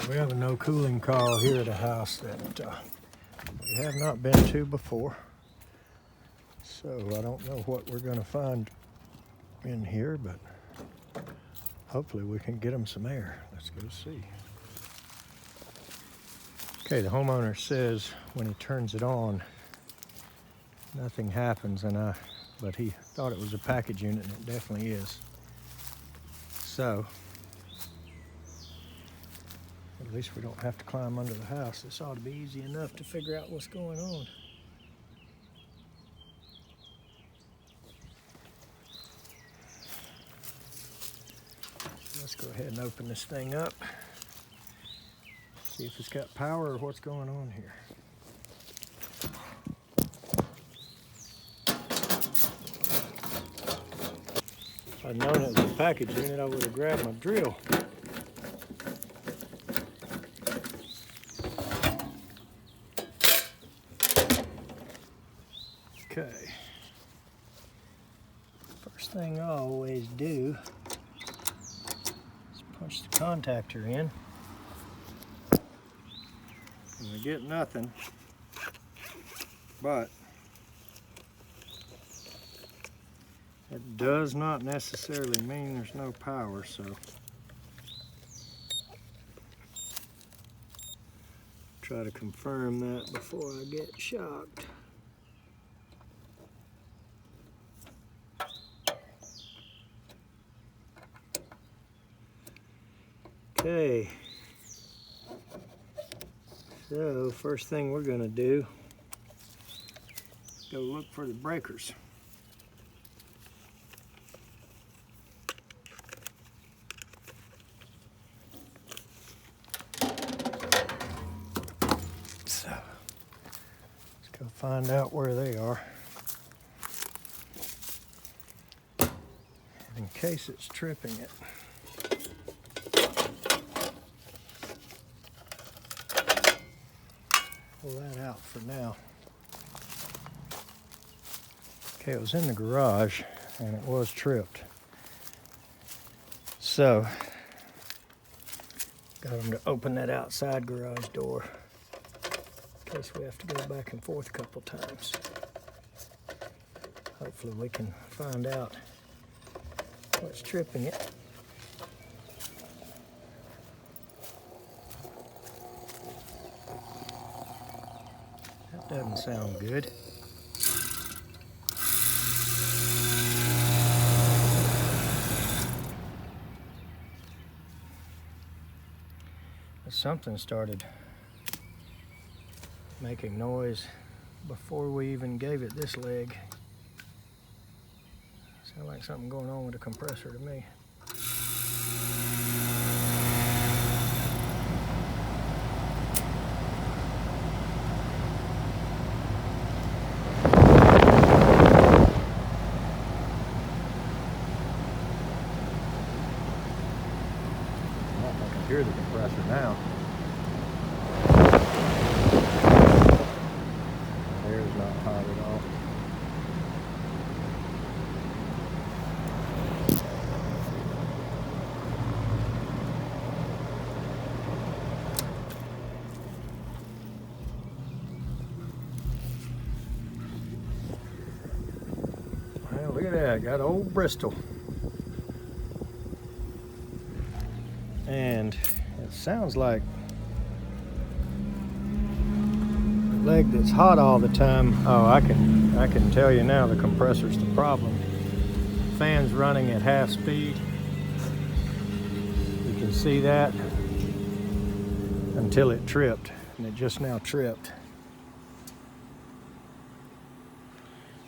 We have a no cooling coil here at the house that we have not been to before. So I don't know what we're going to find in here, but hopefully we can get them some air. Let's go see. Okay, the homeowner says when he turns it on, nothing happens, but he thought it was a package unit, and it definitely is. So at least we don't have to climb under the house. This ought to be easy enough to figure out what's going on. Let's go ahead and open this thing up. See if it's got power or what's going on here. If I'd known it was a package unit, I would have grabbed my drill. Okay. First thing I always do is punch the contactor in. And we get nothing, but it does not necessarily mean there's no power, so try to confirm that before I get shocked. Okay, so first thing we're going to do is go look for the breakers. So let's go find out where they are. In case it's tripping it. Pull that out for now. Okay, it was in the garage and it was tripped. So, got them to open that outside garage door in case we have to go back and forth a couple times. Hopefully we can find out what's tripping it. Doesn't sound good. Something started making noise before we even gave it this leg. Sounds like something going on with the compressor to me. Hear the compressor now. The air is not hot at all. Well, look at that. Got old Bristol. And it sounds like the leg that's hot all the time. Oh, I can tell you now the compressor's the problem. Fan's running at half speed. You can see that until it tripped, and it just now tripped.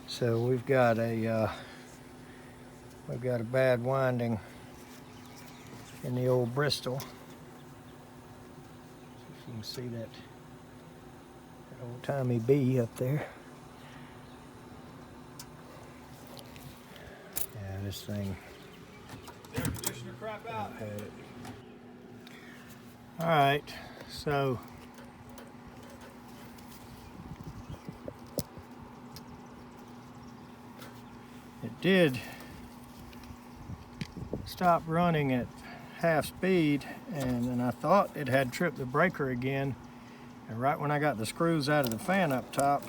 So we've got a bad winding in the old Bristol. If you can see that old-timey bee up there. Yeah, this thing. Air conditioner crap out. Had it. All right, so it did stop running at half speed, and then I thought it had tripped the breaker again. And right when I got the screws out of the fan up top,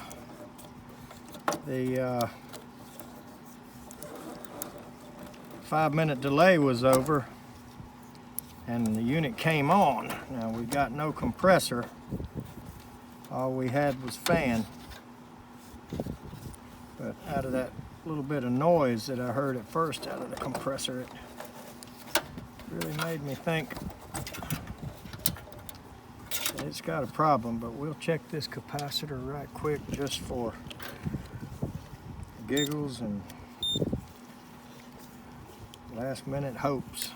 the 5-minute delay was over and the unit came on. Now we got no compressor. All we had was fan. But out of that little bit of noise that I heard at first out of the compressor, it really made me think that it's got a problem. But we'll check this capacitor right quick just for giggles and last minute hopes.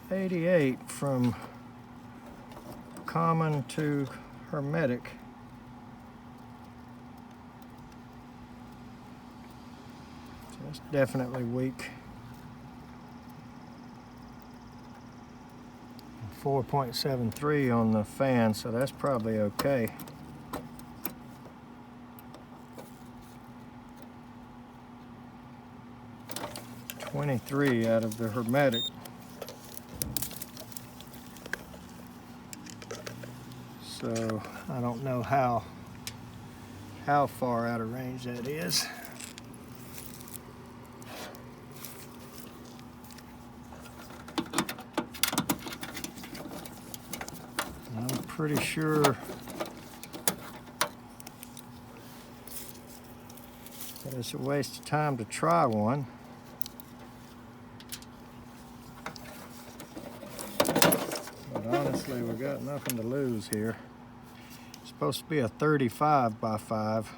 .88 from common to hermetic. So that's definitely weak. 4.73 on the fan, so that's probably okay. .23 out of the hermetic. So I don't know how far out of range that is. I'm pretty sure that it's a waste of time to try one. But honestly, we've got nothing to lose here. It's supposed to be a 35 by 5.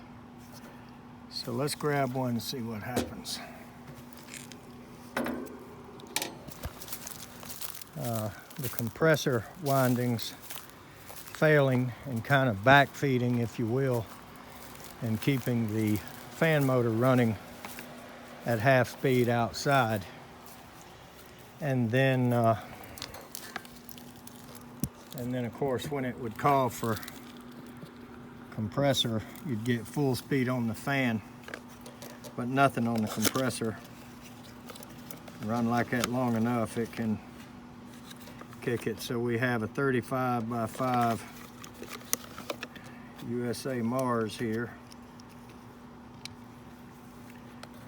So let's grab one and see what happens. The compressor windings failing and kind of backfeeding, if you will, and keeping the fan motor running at half speed outside. And then of course when it would call for compressor, you'd get full speed on the fan, but nothing on the compressor. Run like that long enough, it can kick it. So we have a 35 by 5 USA Mars here.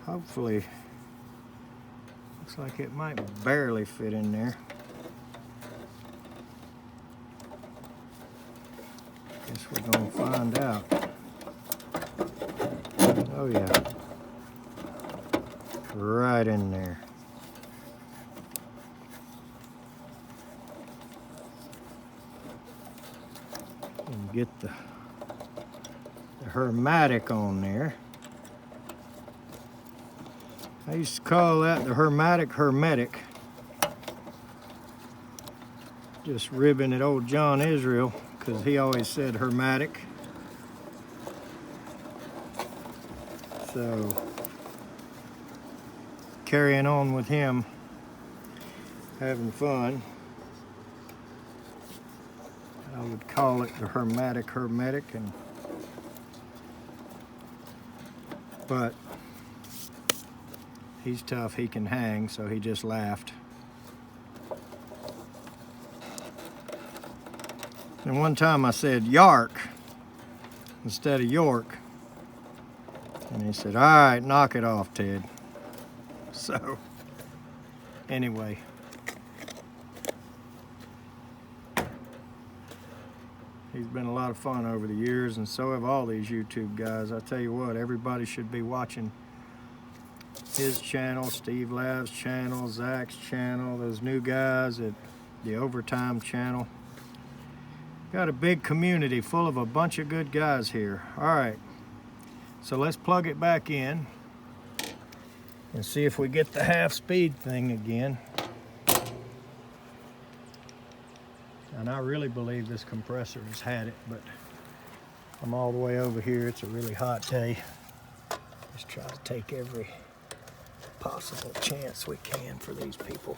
Hopefully, looks like it might barely fit in there. Guess we're gonna find out. Oh yeah, right in there. And get the hermetic on there. I used to call that the hermetic. Just ribbing at old John Israel, because he always said hermetic. So, carrying on with him, having fun. I would call it the hermetic, but he's tough, he can hang, so he just laughed. And one time I said Yark instead of York, and he said, "All right, knock it off, Ted." So anyway, he's been a lot of fun over the years, and so have all these YouTube guys. I tell you what, everybody should be watching his channel, Steve Lav's channel, Zach's channel, those new guys at the Overtime channel. Got a big community full of a bunch of good guys here. All right, so let's plug it back in and see if we get the half speed thing again. And I really believe this compressor has had it, but I'm all the way over here. It's a really hot day. Just try to take every possible chance we can for these people.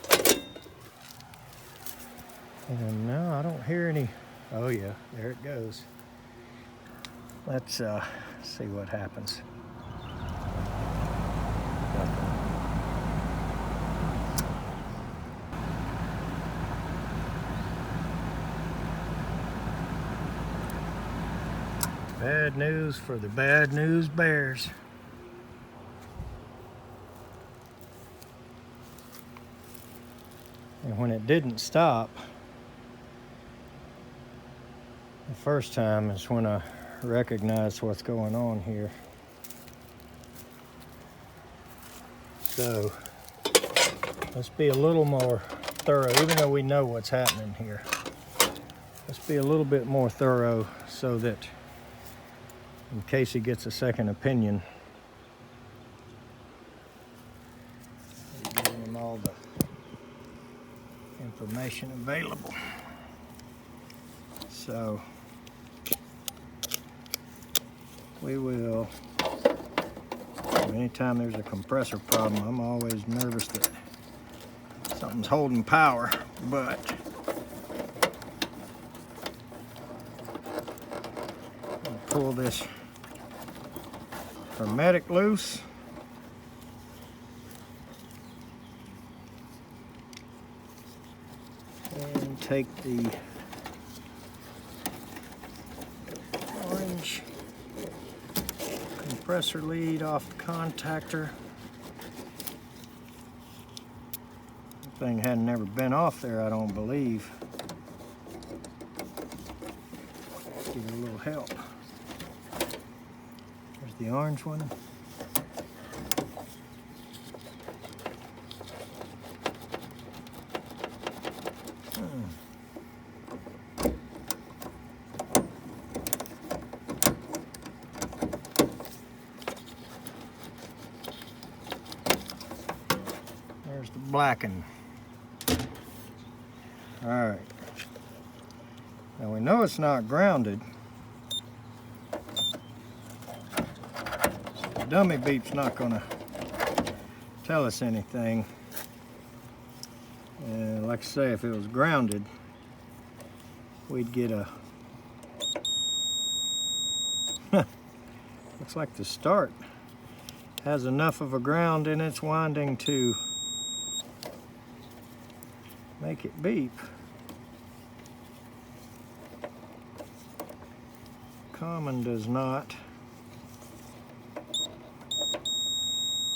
And no, I don't hear any. Oh yeah, there it goes. Let's see what happens. Bad news for the bad news bears. And when it didn't stop the first time is when I recognized what's going on here. So let's be a little more thorough, even though we know what's happening here. Let's be a little bit more thorough so that in case he gets a second opinion, we're giving him all the information available. So we will, anytime there's a compressor problem, I'm always nervous that something's holding power, but I'll pull this hermetic loose. And take the orange compressor lead off the contactor. The thing hadn't never been off there, I don't believe. Give it a little help. There's the orange one. There's the blackened. All right. Now we know it's not grounded. So the dummy beep's not gonna tell us anything. And like I say, if it was grounded, we'd get a looks like the start has enough of a ground in its winding to make it beep. Common does not.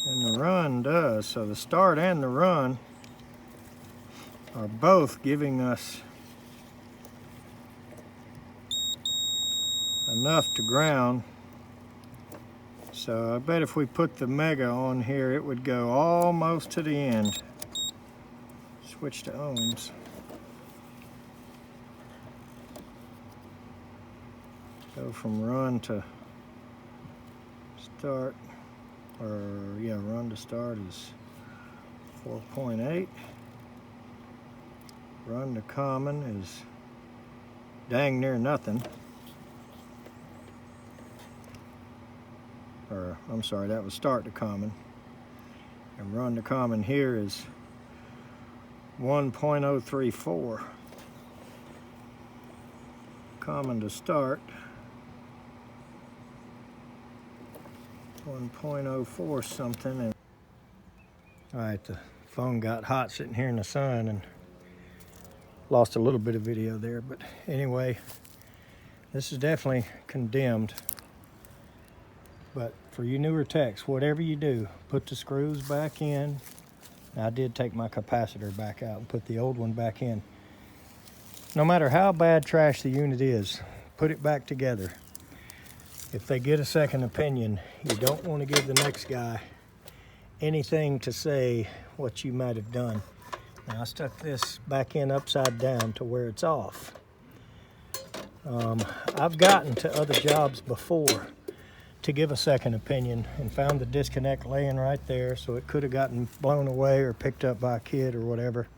And the run does. So the start and the run are both giving us enough to ground. So I bet if we put the mega on here, it would go almost to the end. Switch to ohms. Go from run to start, or yeah, run to start is 4.8. Run to common is dang near nothing. Or I'm sorry, that was start to common. And run to common here is 1.034. Common to start 1.04 something. And all right, the phone got hot sitting here in the sun and lost a little bit of video there, but anyway, this is definitely condemned. But for you newer techs, whatever you do, put the screws back in. I did take my capacitor back out and put the old one back in. No matter how bad trash the unit is, put it back together. If they get a second opinion, you don't want to give the next guy anything to say what you might have done. Now I stuck this back in upside down to where it's off. I've gotten to other jobs before to give a second opinion and found the disconnect laying right there, so it could have gotten blown away or picked up by a kid or whatever.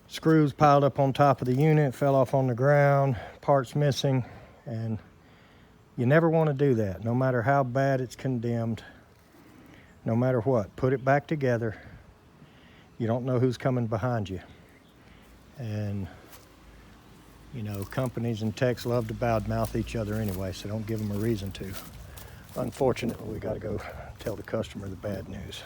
Screws piled up on top of the unit, fell off on the ground, parts missing, and you never want to do that, no matter how bad it's condemned. no matter what, put it back together. You don't know who's coming behind you. And, you know, companies and techs love to badmouth each other anyway, so don't give them a reason to. Unfortunately, we got to go tell the customer the bad news.